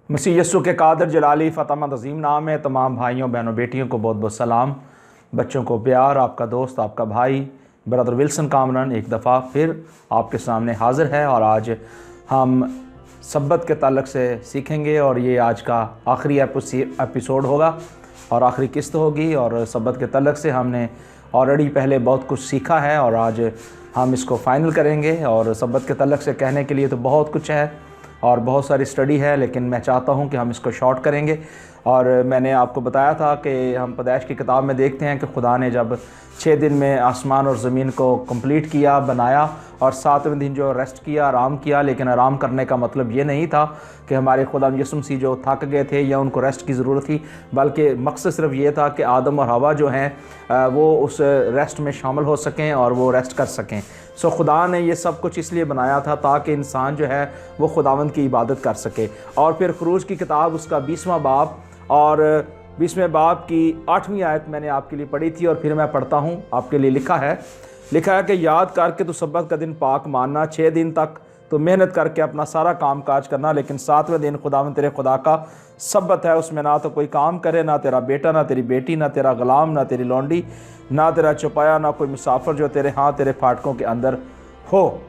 मसीह यस्सु के कादर जलाली फ़ातिमा अज़ीम नाम है। तमाम भाइयों बहनों बेटियों को बहुत बहुत सलाम। बच्चों को प्यार। आपका दोस्त आपका भाई ब्रदर विल्सन कामरन एक दफ़ा फिर आपके सामने हाज़िर है और आज हम सब्बत के ताल्लुक़ से सीखेंगे और ये आज का आखिरी एपिसोड होगा और आखिरी किस्त होगी। और सब्बत के ताल्लुक़ से हमने ऑलरेडी पहले बहुत कुछ सीखा है और आज हम इसको फ़ाइनल करेंगे। और सब्बत के ताल्लुक़ से कहने के लिए तो बहुत कुछ है और बहुत सारी स्टडी है, लेकिन मैं चाहता हूं कि हम इसको शॉर्ट करेंगे। और मैंने आपको बताया था कि हम पैदाइश की किताब में देखते हैं कि खुदा ने जब 6 दिन में आसमान और ज़मीन को कंप्लीट किया, बनाया और 7वें दिन जो रेस्ट किया, आराम किया। लेकिन आराम करने का मतलब ये नहीं था कि हमारे खुदा यीशु मसीह जो थक गए थे या उनको रेस्ट की ज़रूरत थी, बल्कि मकसद सिर्फ ये था कि आदम और हवा जो हैं वो उस रेस्ट में शामिल हो सकें और वो रेस्ट कर सकें। सो खुदा ने ये सब कुछ इसलिए बनाया था ताकि इंसान जो है वो खुदावंद की इबादत कर सके। और फिर खरूज की किताब उसका 20वां बाब और 20वें बाब की 8वीं आयत मैंने आपके लिए पढ़ी थी और फिर मैं पढ़ता हूँ। आपके लिए लिखा है कि याद करके तो सब्बत का दिन पाक मानना, 6 दिन तक तो मेहनत करके अपना सारा काम काज करना, लेकिन 7वें दिन खुदावंद तेरे खुदा का सब्बत है। उसमें ना तो कोई काम करे, ना तेरा बेटा, ना तेरी बेटी, ना तेरा ग़ुलाम, ना तेरी लौंडी, ना तेरा चौपाया, ना कोई मुसाफिर जो तेरे फाटकों के अंदर हो।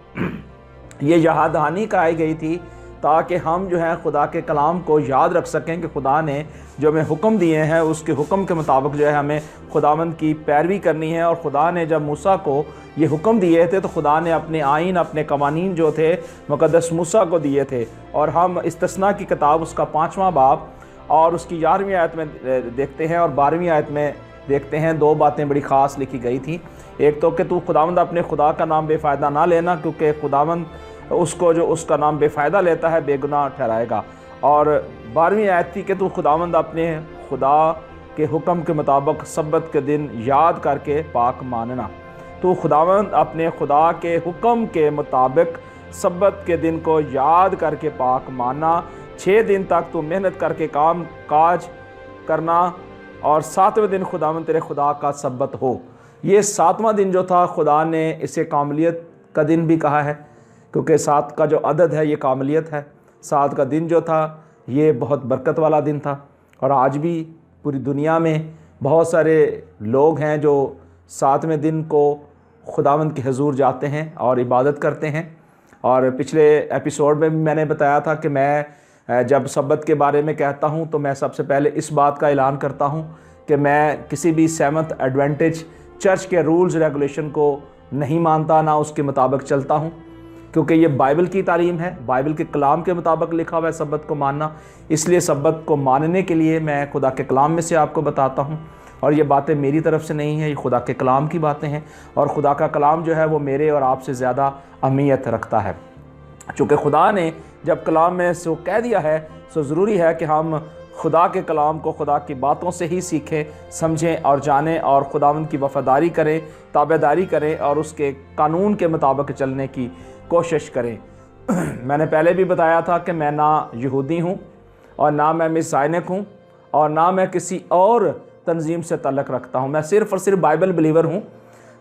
ये याद दहानी कराई गई थी ताकि हम जो है खुदा के कलाम को याद रख सकें कि खुदा ने जो हमें हुक्म दिए हैं उसके हुक्म के मुताबिक जो है हमें खुदावंद की पैरवी करनी है। और खुदा ने जब मूसा को ये हुक्म दिए थे तो खुदा ने अपने आइन, अपने कवानीन जो थे मुक़द्दस मूसा को दिए थे। और हम इस्तिस्ना की किताब उसका 5वां बाब और उसकी 11वीं आयत में देखते हैं और 12वीं आयत में देखते हैं 2 बातें बड़ी ख़ास लिखी गई थी। एक तो कि तू खुदावंद अपने खुदा का नाम बेफ़ायदा ना लेना, क्योंकि खुदावंद उसको जो उसका नाम बेफ़ायदा लेता है बेगुनाह ठहराएगा। और 12वीं आयत थी कि तू खुदावंद अपने खुदा के हुक्म के मुताबिक सब्बत के दिन याद करके पाक मानना। तो खुदावंद अपने खुदा के हुक्म के मुताबिक सब्बत के दिन को याद करके पाक मानना, 6 दिन तक तो मेहनत करके काम काज करना और 7वें दिन खुदावंद तेरे खुदा का सब्बत हो। ये 7वां दिन जो था खुदा ने इसे कामलियत का दिन भी कहा है, क्योंकि 7 का जो अदद है ये कामलियत है। 7 का दिन जो था ये बहुत बरकत वाला दिन था। और आज भी पूरी दुनिया में बहुत सारे लोग हैं जो 7वें दिन को खुदावंद के हुजूर जाते हैं और इबादत करते हैं। और पिछले एपिसोड में भी मैंने बताया था कि मैं जब सब्बत के बारे में कहता हूं तो मैं सबसे पहले इस बात का ऐलान करता हूं कि मैं किसी भी सेवंथ एडवेंटिज चर्च के रूल्स रेगुलेशन को नहीं मानता, ना उसके मुताबिक चलता हूं, क्योंकि ये बाइबल की तालीम है, बाइबल के कलाम के मुताबिक लिखा हुआ है सब्बत को मानना। इसलिए सब्बत को मानने के लिए मैं खुदा के कलाम में से आपको बताता हूँ। और ये बातें मेरी तरफ से नहीं है, ये खुदा के कलाम की बातें हैं। और खुदा का कलाम जो है वो मेरे और आपसे ज़्यादा अहमियत रखता है। चूँकि खुदा ने जब कलाम में सो कह दिया है सो ज़रूरी है कि हम खुदा के कलाम को खुदा की बातों से ही सीखें, समझें और जानें और खुदावंद की वफ़ादारी करें, ताबेदारी करें और उसके कानून के मुताबिक चलने की कोशिश करें। मैंने पहले भी बताया था कि मैं ना यहूदी हूँ और ना मैं मिसाइनिक हूँ और ना मैं किसी और तंजीम से तल्लक़ रखता हूँ। मैं सिर्फ़ और सिर्फ बाइबल बिलीवर हूँ।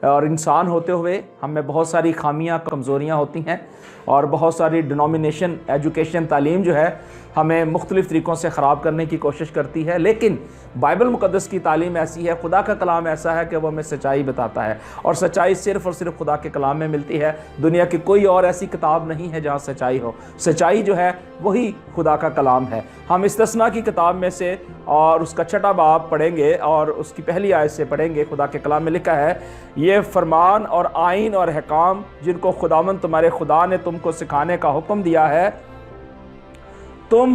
और इंसान होते हुए हम में बहुत सारी खामियां, कमज़ोरियां होती हैं और बहुत सारी डिनोमिनेशन एजुकेशन तालीम जो है हमें मुख्तलिफ़ तरीक़ों से ख़राब करने की कोशिश करती है। लेकिन बाइबल मुक़द्दस की तालीम ऐसी है, खुदा का कलाम ऐसा है कि वह हमें सच्चाई बताता है और सच्चाई सिर्फ़ और सिर्फ खुदा के कलाम में मिलती है। दुनिया की कोई और ऐसी किताब नहीं है जहाँ सच्चाई हो। सच्चाई जो है वही खुदा का कलाम है। हम इस्तिस्ना की किताब में से और उसका 6वां बाब पढ़ेंगे और उसकी पहली आयत से पढ़ेंगे। खुदा के कलाम में लिखा है, ये फरमान और आइन और हकाम जिनको खुदावंद तुम्हारे खुदा ने तुमको सिखाने का हुक्म दिया है, तुम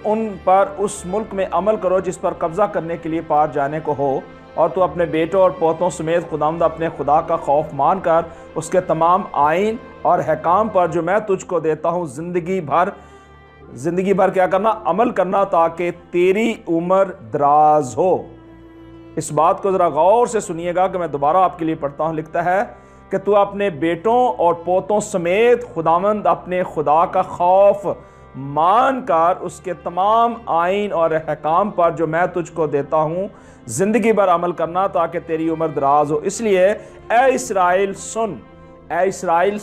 उन पर उस मुल्क में अमल करो जिस पर कब्ज़ा करने के लिए पार जाने को हो। और तू अपने बेटों और पोतों समेत खुदावंद अपने खुदा का खौफ मानकर उसके तमाम आइन और हकाम पर जो मैं तुझको देता हूँ ज़िंदगी भर क्या करना, अमल करना, ताकि तेरी उम्र दराज हो। इस बात को ज़रा गौर से सुनिएगा कि मैं दोबारा आपके लिए पढ़ता हूँ। लिखता है कि तू अपने बेटों और पोतों समेत खुदावंद अपने खुदा का खौफ मानकर उसके तमाम आइन और अहकाम पर जो मैं तुझको देता हूँ ज़िंदगी भर अमल करना, ताकि तेरी उम्र दराज हो। इसलिए ए इस्राएल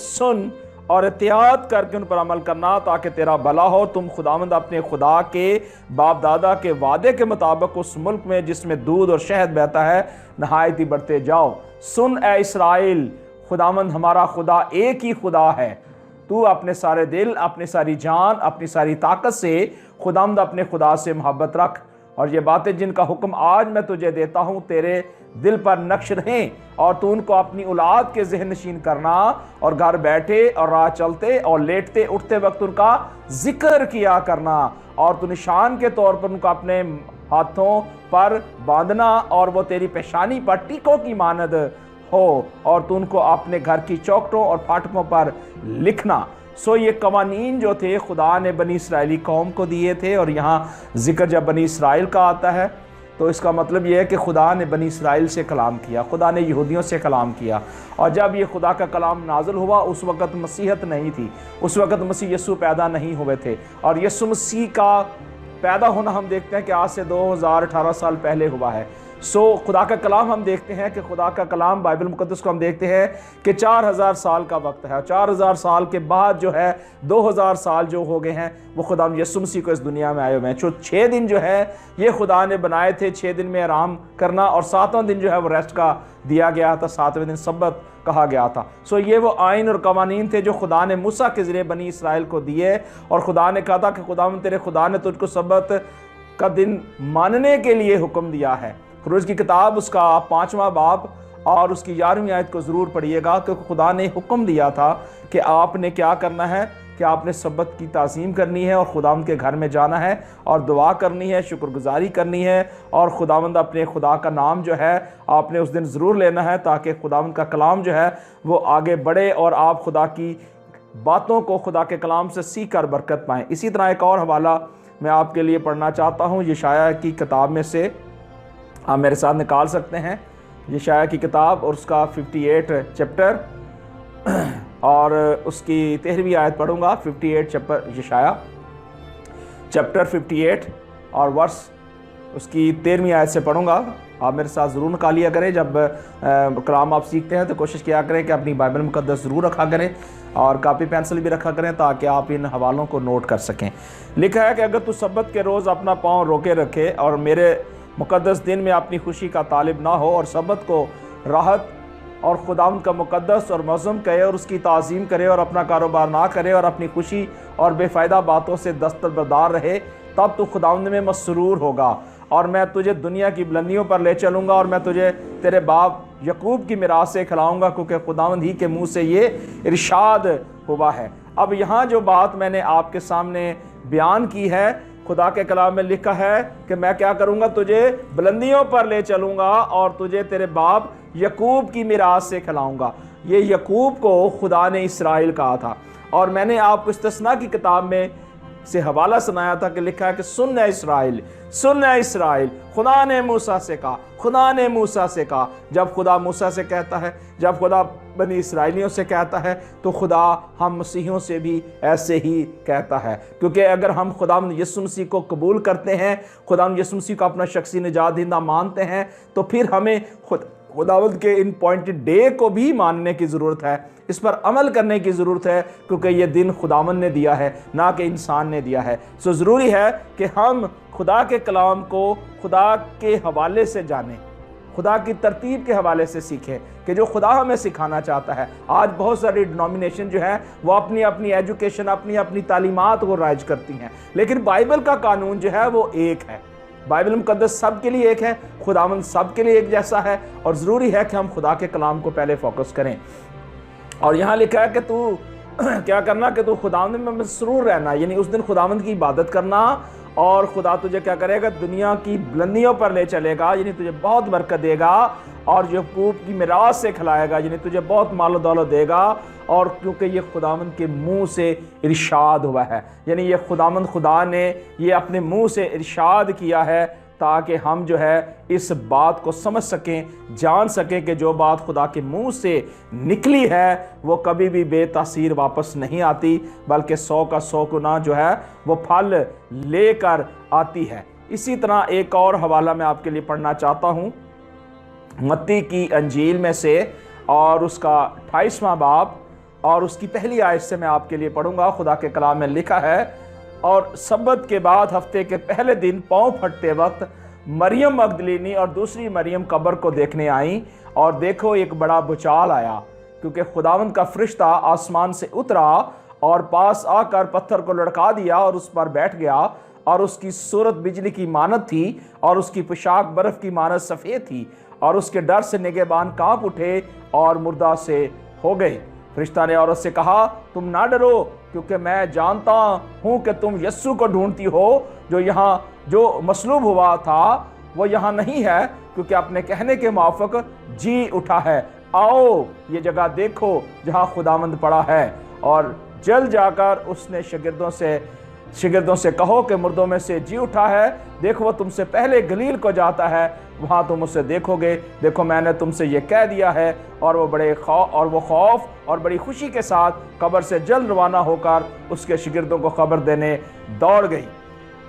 सुन और एहतियात करके उन पर अमल करना ताकि तेरा भला हो। तुम खुदावंद अपने खुदा के बाप दादा के वादे के मुताबिक उस मुल्क में जिसमें दूध और शहद बहता है नहायत ही बढ़ते जाओ। सुन ए इसराइल, खुदावंद हमारा खुदा एक ही खुदा है। तू अपने सारे दिल, अपनी सारी जान, अपनी सारी ताकत से खुदावंद अपने खुदा से मोहब्बत रख, और ये बातें जिनका हुक्म आज मैं तुझे देता हूँ तेरे दिल पर नक्श रहें, और तू उनको अपनी औलाद के ज़हन नशीन करना, और घर बैठे और राह चलते और लेटते उठते वक्त उनका जिक्र किया करना, और तू निशान के तौर पर उनको अपने हाथों पर बांधना, और वो तेरी पेशानी पर टीकों की मानद हो, और तू उनको अपने घर की चौखटों और फाटकों पर लिखना। सो ये कवानीन जो थे खुदा ने बनी इसराइली कौम को दिए थे, और यहाँ जिक्र जब बनी इसराइल का आता है तो इसका मतलब ये है कि खुदा ने बनी इसराइल से कलाम किया, खुदा ने यहूदियों से कलाम किया। और जब ये खुदा का कलाम नाज़िल हुआ उस वक़्त मसीहत नहीं थी, उस वक़्त मसीह यीशु पैदा नहीं हुए थे। और यीशु मसीह का पैदा होना हम देखते हैं कि आज से 2018 साल पहले हुआ है। सो खुदा का कलाम हम देखते हैं कि खुदा का कलाम बाइबल मुकद्दस को हम देखते हैं कि 4000 साल का वक्त है, और 4000 साल के बाद जो है 2000 साल जो हो गए हैं वो खुदा यीशु मसीह को इस दुनिया में आए हुए हैं। जो 6 दिन जो है ये खुदा ने बनाए थे, 6 दिन में आराम करना, और 7वां दिन जो है वो रेस्ट का दिया गया था, 7वें दिन सब्बत कहा गया था। सो ये वो आइन और कवानीन थे जो खुदा ने मूसा के ज़रिए बनी इसराइल को दिए, और खुदा ने कहा था कि खुदा तेरे खुदा ने तुझको सब्बत का दिन मानने के लिए हुक्म दिया है। खुरूज की किताब उसका 5वां बाब और उसकी 11वीं आयत को ज़रूर पढ़िएगा, क्योंकि खुदा ने हुक्म दिया था कि आपने क्या करना है, कि आपने सब्बत की ताज़ीम करनी है, और खुदावंद के घर में जाना है और दुआ करनी है, शुक्रगुजारी करनी है, और खुदावंद अपने खुदा का नाम जो है आपने उस दिन ज़रूर लेना है, ताकि खुदावंद का कलाम जो है वो आगे बढ़े और आप खुदा की बातों को खुदा के कलाम से सीख कर बरकत पाएँ। इसी तरह एक और हवाला मैं आपके लिए पढ़ना चाहता हूँ, यशायाह की किताब में से आप मेरे साथ निकाल सकते हैं, यशायाह की किताब और उसका 58 चैप्टर और उसकी 13वीं आयत पढ़ूंगा। 58 चैप्टर यशायाह चैप्टर 58 और वर्स उसकी 13वीं आयत से पढ़ूंगा। आप मेरे साथ ज़रूर निकालिया करें। जब कलाम आप सीखते हैं तो कोशिश किया करें कि अपनी बाइबल मुकद्दस ज़रूर रखा करें और कापी पेंसिल भी रखा करें, ताकि आप इन हवालों को नोट कर सकें। लिखा है कि अगर तू सब्बत के रोज़ अपना पाँव रोके रखे और मेरे मुकद्दस दिन में अपनी खुशी का तालिब ना हो, और सब्बत को राहत और खुदावंद का मुकद्दस और मज़म कहे और उसकी ताज़ीम करे, और अपना कारोबार ना करे और अपनी खुशी और बेफ़ायदा बातों से दस्तबरदार रहे, तब तू खुदावंद में मसरूर होगा, और मैं तुझे दुनिया की बुलंदियों पर ले चलूँगा, और मैं तुझे तेरे बाप यकूब की मिरास से खिलाऊँगा, क्योंकि खुदावंद ही के मुँह से ये इरशाद हुआ है। अब यहाँ जो बात मैंने आपके सामने बयान की है, खुदा के कलाम में लिखा है कि मैं क्या करूँगा, तुझे बुलंदियों पर ले चलूँगा और तुझे तेरे बाप यकूब की मिरास से खिलाऊँगा। ये यकूब को खुदा ने इसराइल कहा था, और मैंने आपको इस्तिस्ना की किताब में से हवाला सुनाया था कि लिखा है कि सुन इसराइल, सुन इसराइल, खुदा ने मूसा से कहा, खुदा ने मूसा से कहा। जब खुदा मूसा से कहता है, जब खुदा बनी इसराइलियों से कहता है, तो खुदा हम मसीहियों से भी ऐसे ही कहता है। क्योंकि अगर हम खुदावंद यीशु मसीह को कबूल करते हैं, खुदावंद यीशु मसीह को अपना शख्सी निजात दहिंदा मानते हैं, तो फिर हमें खुदावंद के इन पॉइंटेड डे को भी मानने की ज़रूरत है, इस पर अमल करने की ज़रूरत है, क्योंकि ये दिन खुदावंद ने दिया है, ना कि इंसान ने दिया है। सो ज़रूरी है कि हम खुदा के कलाम को खुदा के हवाले से जानें, खुदा की तरतीब के हवाले से सीखें कि जो खुदा हमें सिखाना चाहता है। आज बहुत सारी डिनोमिनेशन जो है वो अपनी अपनी एजुकेशन, अपनी अपनी तालीमात को राइज करती हैं, लेकिन बाइबल का कानून जो है वो एक है। बाइबल मुकद्दस सब के लिए एक है, खुदावंद सब के लिए एक जैसा है, और ज़रूरी है कि हम खुदा के कलाम को पहले फोकस करें। और यहाँ लिखा है कि तू क्या करना, कि तू खुदावंद में मसरूर रहना, यानी उस दिन खुदावंद की इबादत करना, और खुदा तुझे क्या करेगा, दुनिया की बुलंदियों पर ले चलेगा, यानी तुझे बहुत बरकत देगा, और यकूब की मिरास से खिलाएगा, यानी तुझे बहुत मालो दौलत देगा। और क्योंकि ये खुदावंद के मुंह से इरशाद हुआ है, यानी ये खुदावंद खुदा ने ये अपने मुंह से इरशाद किया है, ताकि हम जो है इस बात को समझ सकें, जान सकें कि जो बात खुदा के मुंह से निकली है वो कभी भी बेतासीर वापस नहीं आती, बल्कि 100 का 100 गुना जो है वो फल लेकर आती है। इसी तरह एक और हवाला मैं आपके लिए पढ़ना चाहता हूँ, मत्ती की अंजील में से, और उसका 28वां बाब और उसकी पहली आयत से मैं आपके लिए पढ़ूंगा। खुदा के कलाम में लिखा है, और सब्बत के बाद हफ्ते के पहले दिन पाँव फटते वक्त मरियम मगदलीनी और दूसरी मरियम कब्र को देखने आई, और देखो एक बड़ा भूचाल आया, क्योंकि खुदावंद का फरिश्ता आसमान से उतरा और पास आकर पत्थर को लड़का दिया और उस पर बैठ गया। और उसकी सूरत बिजली की मानद थी और उसकी पोशाक बर्फ की मानद सफ़ेद थी, और उसके डर से निगहबान कांप उठे और मुर्दा से हो गए। फरिश्ता ने औरत से कहा, तुम ना डरो, क्योंकि मैं जानता हूँ कि तुम यस्सु को ढूंढती हो, जो मसलूब हुआ था वो यहाँ नहीं है, क्योंकि अपने कहने के मुआफ़िक जी उठा है। आओ ये जगह देखो जहाँ खुदावंद पड़ा है, और जल्द जाकर उसने शिगिर्दों से कहो कि मुर्दों में से जी उठा है, देखो वो तुमसे पहले गलील को जाता है, वहाँ तुम उसे देखोगे। देखो मैंने तुमसे ये कह दिया है। और वो खौफ और बड़ी खुशी के साथ कब्र से जल्द रवाना होकर उसके शिगिर्दों को खबर देने दौड़ गई।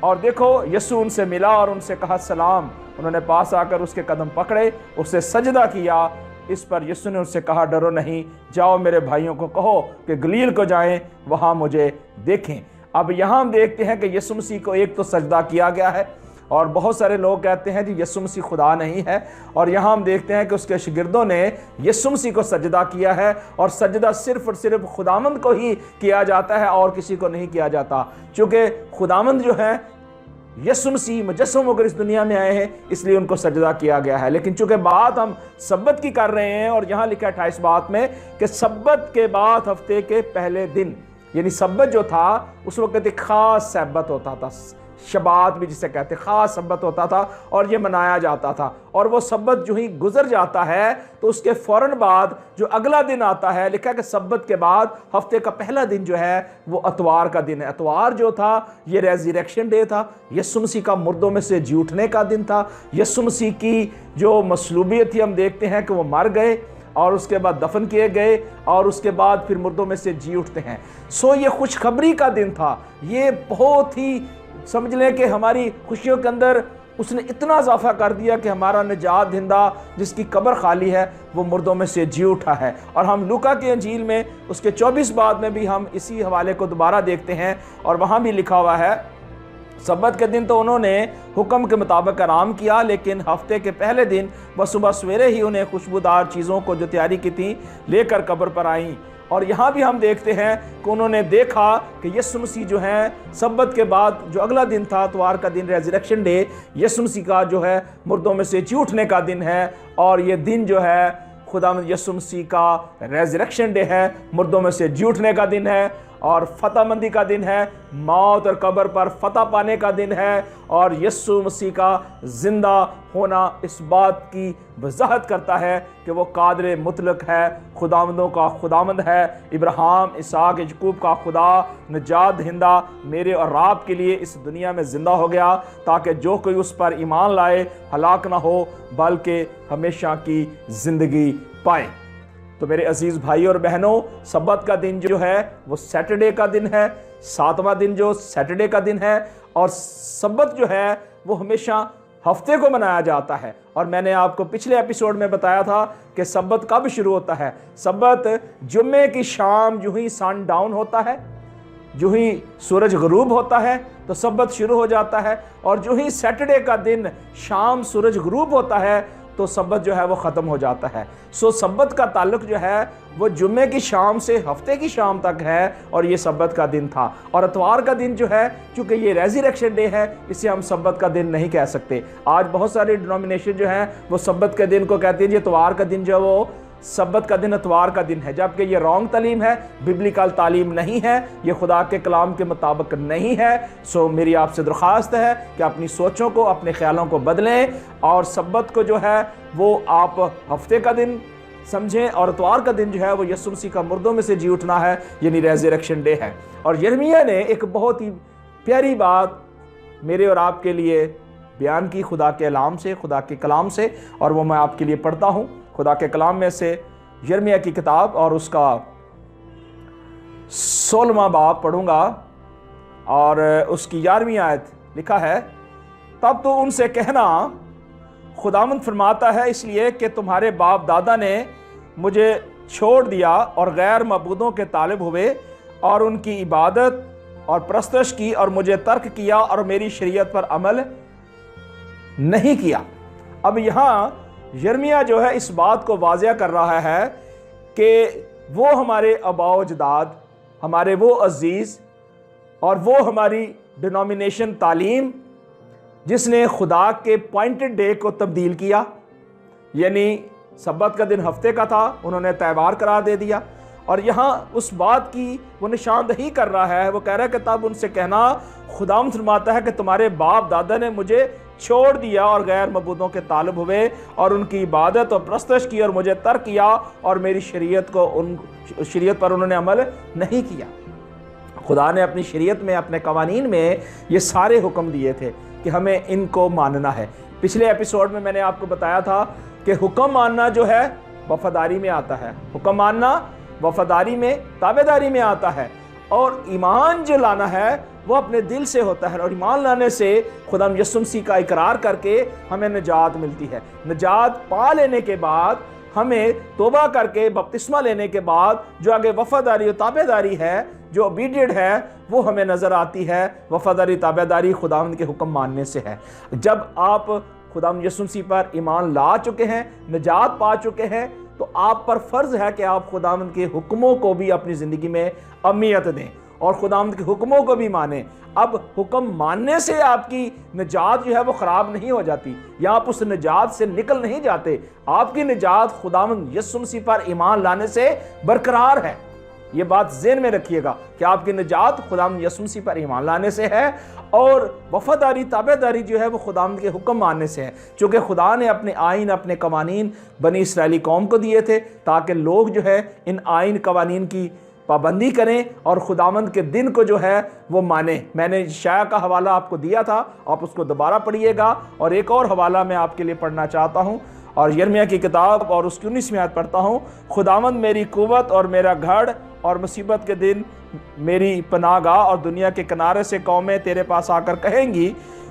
और देखो यीशु उनसे मिला और उनसे कहा सलाम। उन्होंने पास आकर उसके कदम पकड़े, उससे सजदा किया। इस पर यीशु ने उससे कहा, डरो नहीं, जाओ मेरे भाइयों को कहो कि गलील को जाएं, वहाँ मुझे देखें। अब यहाँ हम देखते हैं कि यीशु मसीह को एक तो सजदा किया गया है, और बहुत सारे लोग कहते हैं कि यीशु मसीह खुदा नहीं है, और यहाँ हम देखते हैं कि उसके शिगिर्दों ने यीशु मसीह को सजदा किया है, और सजदा सिर्फ और सिर्फ खुदावंद को ही किया जाता है और किसी को नहीं किया जाता, क्योंकि खुदावंद जो है यीशु मसीह मुजस्सम होकर इस दुनिया में आए हैं, इसलिए उनको सजदा किया गया है। लेकिन चूंकि बात हम सब्बत की कर रहे हैं, और यहाँ लिखा है 28 बात में कि सब्बत के बाद हफ्ते के पहले दिन, यानी सब्बत जो था उस वक्त एक खास सब्बत होता था, शबात भी जिसे कहते, खास सब्बत होता था और ये मनाया जाता था। और वो सब्बत जो ही गुजर जाता है तो उसके फौरन बाद जो अगला दिन आता है, लिखा है कि सब्बत के बाद हफ्ते का पहला दिन जो है वो अतवार का दिन है। अतवार जो था ये रेज़रेक्शन डे था, यीशु मसीह का मुर्दों में से जी उठने का दिन था। यीशु मसीह की जो मसलूबियत थी, हम देखते हैं कि वो मर गए और उसके बाद दफन किए गए, और उसके बाद फिर मुर्दों में से जी उठते हैं। सो ये खुशखबरी का दिन था। ये बहुत ही समझ लें कि हमारी खुशियों के अंदर उसने इतना इजाफा कर दिया कि हमारा निजात दहिंदा जिसकी कब्र खाली है वो मुर्दों में से जी उठा है। और हम लूका की अंजील में उसके 24 बाद में भी हम इसी हवाले को दोबारा देखते हैं, और वहाँ भी लिखा हुआ है, सब्बत के दिन तो उन्होंने हुक्म के मुताबिक आराम किया, लेकिन हफ्ते के पहले दिन वह सुबह सवेरे ही उन्हें खुशबूदार चीज़ों को जो तैयारी की थी लेकर कब्र पर आईं। और यहाँ भी हम देखते हैं कि उन्होंने देखा कि यीशु मसीह जो है सब्बत के बाद जो अगला दिन था, इतवार का दिन, रेज़रेक्शन डे, यीशु मसीह का जो है मुर्दों में से जी उठने का दिन है। और ये दिन जो है खुदावंद यीशु मसीह का रेज़रेक्शन डे है, मुर्दों में से जी उठने का दिन है, और फतहमंदी का दिन है, मौत और कब्र पर फतह पाने का दिन है। और यीशु मसीह का जिंदा होना इस बात की वजाहत करता है कि वो कादिर मुतलक है, खुदावंदों का खुदावंद है, इब्राहिम, इसहाक, याकूब का खुदा, निजात दहिंदा मेरे और आप के लिए इस दुनिया में जिंदा हो गया, ताकि जो कोई उस पर ईमान लाए हलाक ना हो बल्कि हमेशा की जिंदगी पाए। तो मेरे अजीज़ भाई और बहनों, सब्बत का दिन जो है वो सैटरडे का दिन है, 7वां दिन जो सैटरडे का दिन है। और सब्बत जो है वो हमेशा हफ्ते को मनाया जाता है। और मैंने आपको पिछले एपिसोड में बताया था कि सब्बत कब शुरू होता है। सब्बत जुम्मे की शाम जो ही सन डाउन होता है, जो ही सूरज गरूब होता है तो सब्बत शुरू हो जाता है, और जो ही सैटरडे का दिन शाम सूरज गरूब होता है तो सब्बत जो है वो ख़त्म हो जाता है। सो सब्बत का ताल्लुक जो है वो जुम्मे की शाम से हफ्ते की शाम तक है, और ये सब्बत का दिन था। और इतवार का दिन जो है, चूँकि ये रेज़रेक्शन डे है, इसे हम सब्बत का दिन नहीं कह सकते। आज बहुत सारी डिनोमिनेशन जो है वो सब्बत के दिन को कहती है जी इतवार का दिन जो है वो सब्बत का दिन इतवार का दिन है, जबकि ये रॉन्ग तालीम है, बिब्लिकल तालीम नहीं है, ये खुदा के कलाम के मुताबिक नहीं है। सो मेरी आपसे दरख्वास्त है कि अपनी सोचों को, अपने ख्यालों को बदलें, और सब्बत को जो है वो आप हफ्ते का दिन समझें, और इतवार का दिन जो है वो यीशु मसीह का मुर्दों में से जी उठना है, यानी रेज़रेक्शन डे है। और यिर्मयाह ने एक बहुत ही प्यारी बात मेरे और आपके लिए बयान की खुदा के कलाम से, खुदा के कलाम से, और वो मैं आपके लिए पढ़ता हूँ खुदा के कलाम में से यिर्मयाह की किताब, और उसका 16वां बाब पढ़ूंगा और उसकी 11वीं आयत। लिखा है, तब तो उनसे कहना, खुदावंद फरमाता है, इसलिए कि तुम्हारे बाप दादा ने मुझे छोड़ दिया और गैर मबूदों के तालिब हुए और उनकी इबादत और परस्तश की और मुझे तर्क किया और मेरी शरीयत पर अमल नहीं किया। अब यहाँ यिर्मयाह जो है इस बात को वाज़िया कर रहा है कि वो हमारे आबाओ अजदाद, हमारे वो अजीज़ और वो हमारी डिनोमिनेशन तालीम जिसने खुदा के पॉइंटेड डे को तब्दील किया, यानी सब्बत का दिन हफ्ते का था, उन्होंने त्यौहार करार दे दिया। और यहाँ उस बात की वो निशानदही कर रहा है, वो कह रहा है कि तब उनसे कहना, खुदावंद फरमाता है कि तुम्हारे बाप दादा ने मुझे छोड़ दिया और गैर मबूदों के तालिब हुए और उनकी इबादत और परस्तश की और मुझे तर्क किया और मेरी शरीयत पर उन्होंने अमल नहीं किया। खुदा ने अपनी शरीयत में, अपने कवानीन में ये सारे हुक्म दिए थे कि हमें इनको मानना है। पिछले एपिसोड में मैंने आपको बताया था कि हुक्म मानना जो है वफादारी में आता है, हुक्म मानना वफादारी में, ताबेदारी में आता है, और ईमान जो लाना है वो अपने दिल से होता है। और ईमान लाने से खुदा यीशु मसीह का इकरार करके हमें निजात मिलती है। निजात पा लेने के बाद हमें तौबा करके बपतिस्मा लेने के बाद जो आगे वफादारी और ताबेदारी है, जो ओबीडिएंट है, वो हमें नज़र आती है। वफादारी ताबेदारी खुदावंद के हुक्म मानने से है। जब आप खुदावंद यीशु मसीह पर ईमान ला चुके हैं, निजात पा चुके हैं, तो आप पर फ़र्ज़ है कि आप खुदावंद के हुक्मों को भी अपनी ज़िंदगी में अहमियत दें और खुदावंद के हुक्मों को भी मानें। अब हुक्म मानने से आपकी निजात जो है वो ख़राब नहीं हो जाती, या आप उस निजात से निकल नहीं जाते। आपकी निजात खुदावंद यीशु मसीह पर ईमान लाने से बरकरार है। ये बात ज़हन में रखिएगा कि आपकी निजात खुदावंद यीशु मसीह पर ईमान लाने से है और वफादारी ताबेदारी जो है वो खुदावंद के हुक्म मानने से है। चूँकि खुदा ने अपने आइन, अपने कवानीन बनी इसराइली कौम को दिए थे ताकि लोग जो है इन आइन कवानीन की पाबंदी करें और खुदावंद के दिन को जो है वो माने। मैंने शाया का हवाला आपको दिया था, आप उसको दोबारा पढ़िएगा। और एक और हवाला मैं आपके लिए पढ़ना चाहता हूँ और यिर्मयाह की किताब और उसकी 19वीं आयत पढ़ता हूँ। खुदावंद मेरी कुव्वत और मेरा गढ़ और मुसीबत के दिन मेरी पनाहगाह, और दुनिया के किनारे से कौमें तेरे पास आकर कहेंगी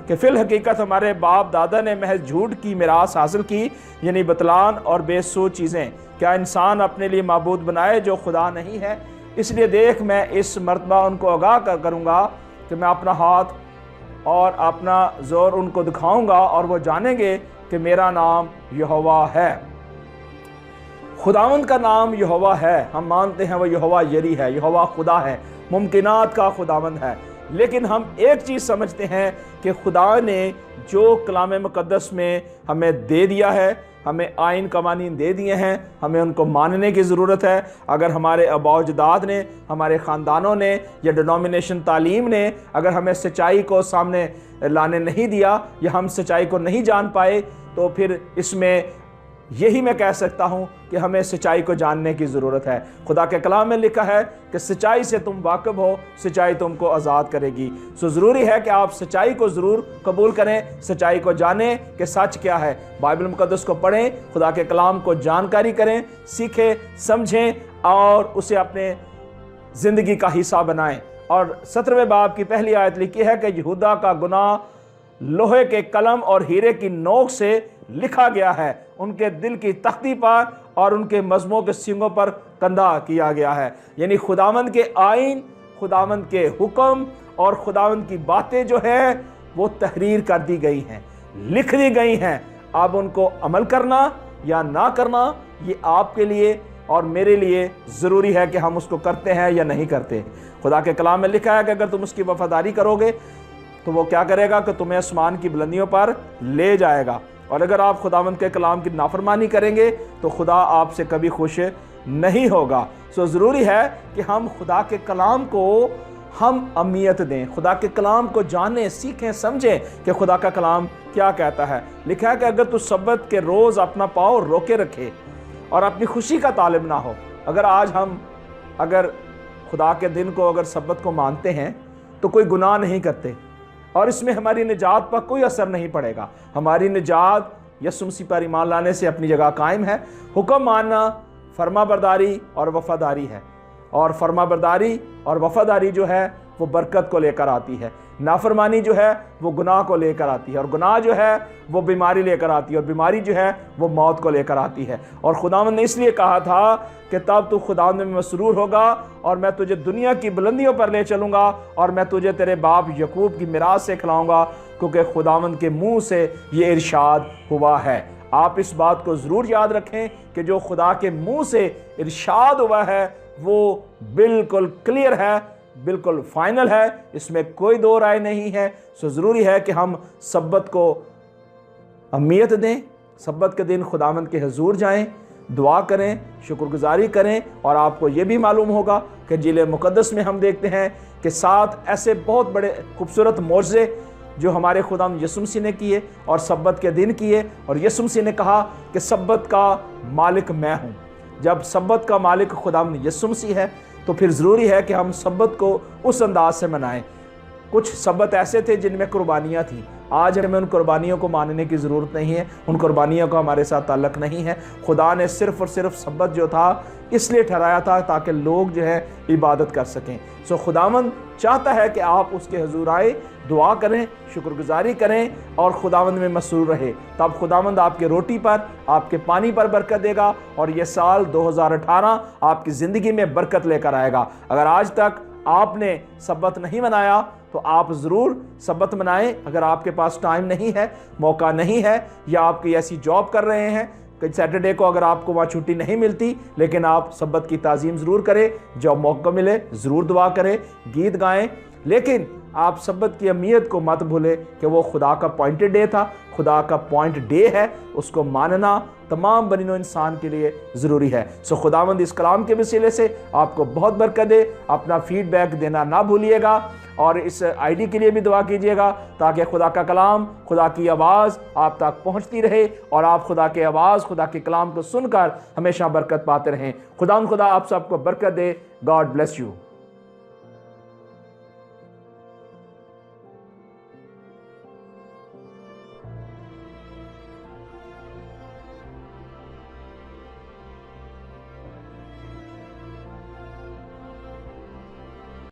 कि फिल हकीकत हमारे बाप दादा ने महज झूठ की मिरास हासिल की, यानी बतलान और बेसू चीज़ें। क्या इंसान अपने लिए माबूद बनाए जो खुदा नहीं है? इसलिए देख, मैं इस मर्तबा उनको आगाह करूँगा कि मैं अपना हाथ और अपना ज़ोर उनको दिखाऊँगा और वो जानेंगे कि मेरा नाम यहोवा है। खुदावंद का नाम यहोवा है। हम मानते हैं वो यहोवा यरी है, यहोवा खुदा है, मुमकिनात का खुदावंद है। लेकिन हम एक चीज़ समझते हैं कि खुदा ने जो कलाम मुकद्दस में हमें दे दिया है, हमें आइन कवानीन दे दिए हैं, हमें उनको मानने की ज़रूरत है। अगर हमारे आबाओ अजदाद ने, हमारे ख़ानदानों ने या डिनोमिनेशन तालीम ने अगर हमें सच्चाई को सामने लाने नहीं दिया या हम सच्चाई को नहीं जान पाए, तो फिर इसमें यही मैं कह सकता हूँ कि हमें सच्चाई को जानने की ज़रूरत है। खुदा के कलाम में लिखा है कि सच्चाई से तुम वाकिफ़ हो, सच्चाई तुमको आज़ाद करेगी। सो ज़रूरी है कि आप सच्चाई को ज़रूर कबूल करें, सच्चाई को जानें कि सच क्या है। बाइबल मुक़द्दस को पढ़ें, खुदा के कलाम को जानकारी करें, सीखें, समझें और उसे अपने ज़िंदगी का हिस्सा बनाएं। और 17वें बाब की पहली आयत लिखी है कि यहूदा का गुनाह लोहे के कलम और हीरे की नोक से लिखा गया है, उनके दिल की तख्ती पर और उनके मज़मों के सींगों पर कंधा किया गया है। यानी खुदावंद के आइन, खुदावंद के हुक्म और खुदावंद की बातें जो है वो तहरीर कर दी गई हैं, लिख दी गई हैं। अब उनको अमल करना या ना करना ये आपके लिए और मेरे लिए ज़रूरी है कि हम उसको करते हैं या नहीं करते। खुदा के कलाम में लिखा है कि अगर तुम उसकी वफादारी करोगे तो वो क्या करेगा कि तुम्हें आसमान की बुलंदियों पर ले जाएगा। और अगर आप खुदावंद के कलाम की नाफरमानी करेंगे तो खुदा आपसे कभी खुश नहीं होगा। सो ज़रूरी है कि हम खुदा के कलाम को हम अहमियत दें, खुदा के कलाम को जानें, सीखें, समझें कि खुदा का कलाम क्या कहता है। लिखा है कि अगर तू सब्बत के रोज़ अपना पाँव रोके रखे और अपनी खुशी का तालिब ना हो। अगर आज हम खुदा के दिन को, अगर सब्बत को मानते हैं तो कोई गुनाह नहीं करते और इसमें हमारी निजात पर कोई असर नहीं पड़ेगा। हमारी निजात यीशु मसीह पर ईमान लाने से अपनी जगह कायम है। हुक्म मानना फरमाबरदारी और वफादारी है, और फरमाबरदारी और वफादारी जो है वो बरकत को लेकर आती है। नाफरमानी जो है वो गुनाह को लेकर आती है, और गुनाह जो है वो बीमारी लेकर आती है, और बीमारी जो है वो मौत को लेकर आती है। और खुदावंद ने इसलिए कहा था कि तब तू खुदावंद में मसरूर होगा और मैं तुझे दुनिया की बुलंदियों पर ले चलूँगा और मैं तुझे तेरे बाप यकूब की मिरास से खिलाऊँगा, क्योंकि खुदावंद के मुँह से ये इरशाद हुआ है। आप इस बात को ज़रूर याद रखें कि जो खुदा के मुँह से इरशाद हुआ है वो बिल्कुल क्लियर है, बिल्कुल फाइनल है, इसमें कोई दो राय नहीं है। सो ज़रूरी है कि हम सब्बत को अहमियत दें, सब्बत के दिन खुदावंद के हुजूर जाएं, दुआ करें, शुक्रगुजारी करें। और आपको ये भी मालूम होगा कि इंजील मुक़द्दस में हम देखते हैं कि 7 ऐसे बहुत बड़े खूबसूरत मौजज़े जो हमारे खुदावंद यीशु मसीह ने किए और सब्बत के दिन किए। और यीशु मसीह ने कहा कि सब्बत का मालिक मैं हूँ। जब सब्बत का मालिक खुदावंद यीशु मसीह है तो फिर ज़रूरी है कि हम सब्बत को उस अंदाज से मनाएं। कुछ सब्बत ऐसे थे जिनमें कुर्बानियाँ थीं, आज हमें उन कुर्बानियों को मानने की ज़रूरत नहीं है, उन कुर्बानियों का हमारे साथ ताल्लुक़ नहीं है। खुदा ने सिर्फ़ और सिर्फ सब्बत जो था इसलिए ठहराया था ताकि लोग जो है इबादत कर सकें। सो खुदावंद चाहता है कि आप उसके हुजूर आए, दुआ करें, शुक्रगुजारी करें और खुदावंद में मसरूर रहे। तब खुदावंद आपके रोटी पर, आपके पानी पर बरकत देगा और ये साल 2018 आपकी ज़िंदगी में बरकत लेकर आएगा। अगर आज तक आपने सब्बत नहीं मनाया तो आप ज़रूर सब्बत मनाएं। अगर आपके पास टाइम नहीं है, मौका नहीं है, या आप कोई ऐसी जॉब कर रहे हैं कि सैटरडे को अगर आपको वहाँ छुट्टी नहीं मिलती, लेकिन आप सब्बत की ताज़ीम ज़रूर करें। जब मौका मिले ज़रूर दुआ करें, गीत गाएं, लेकिन आप सब्बत की अहमियत को मत भूलें कि वो खुदा का पॉइंटेड डे था, खुदा का पॉइंट डे है। उसको मानना तमाम बनीनो इंसान के लिए ज़रूरी है। सो खुदावंद इस कलाम के वसीले से आपको बहुत बरकत दे। अपना फीडबैक देना ना भूलिएगा और इस आईडी के लिए भी दुआ कीजिएगा ताकि खुदा का कलाम, खुदा की आवाज़ आप तक पहुंचती रहे और आप खुदा की आवाज़, खुदा के कलाम को सुनकर हमेशा बरकत पाते रहें। खुदा आप सबको बरकत दे। God bless you.